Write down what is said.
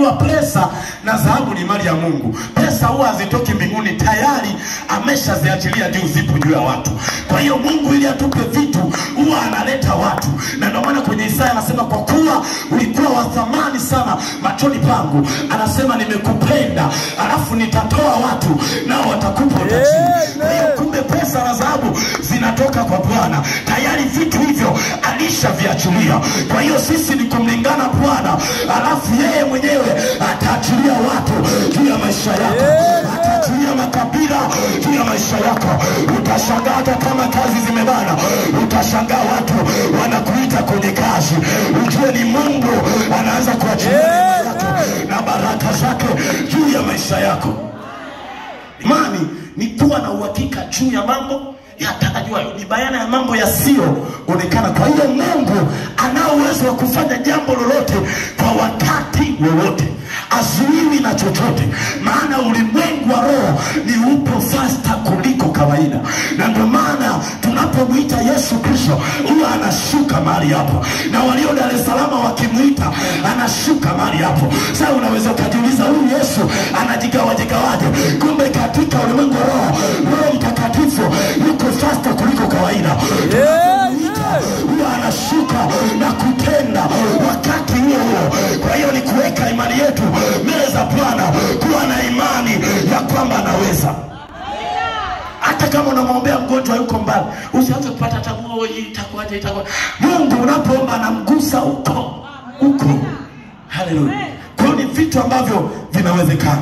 unajua pesa na dhahabu ni mali ya Mungu. Pesa huwa hazitoki mbinguni, tayari ameshaziachilia juu, zipo juu ya watu. Kwa hiyo Mungu ili atupe vitu huwa analeta watu. Na ndio maana kwenye Isaya anasema kwa kuwa ulikuwa wa thamani sana machoni pangu, anasema nimekupenda, alafu nitatoa watu nao watakupa utajiri. Kwa hiyo kumbe pesa na dhahabu zinatoka kwa Bwana. Tayari vitu hivyo alishaviachilia. Kwa hiyo sisi ni kumlingana Bwana, alafu yeye mwenyewe ataachilia watu juu ya maisha yako. Ataachilia makabila juu ya maisha yako. Utashangaa hata kama kazi zimebana, utashangaa watu wanakuita kwenye kazi. Ujue ni Mungu anaanza kuachilia na baraka zake juu ya maisha yako. Imani ni kuwa na uhakika juu ya mambo yatakajua, ni bayana ya mambo yasiyoonekana. Kwa hiyo Mungu ana uwezo wa kufanya jambo lolote kwa wakati wowote, azuiwi na chochote. Maana ulimwengu wa roho ni upo faster kuliko kawaida. Na ndio maana tunapomuita Yesu Kristo huwa anashuka mahali hapo, na walio Dar es Salaam wakimuita anashuka mahali hapo. Sasa unaweza kujiuliza huyu Yesu anajigawaje? Kumbe katika ulimwengu wa roho, Roho Mtakatifu yuko faster kuliko kawaida. Huwa anashuka na kutenda wakati huo. Kwa hiyo ni kuweka imani yetu mbele za Bwana, kuwa na imani ya kwamba anaweza. Hata kama unamwombea mgonjwa yuko mbali, usianze kupata tabu, itakuwaje. Mungu unapoomba anamgusa huko. Haleluya. Kwa hiyo ni vitu ambavyo vinawezekana.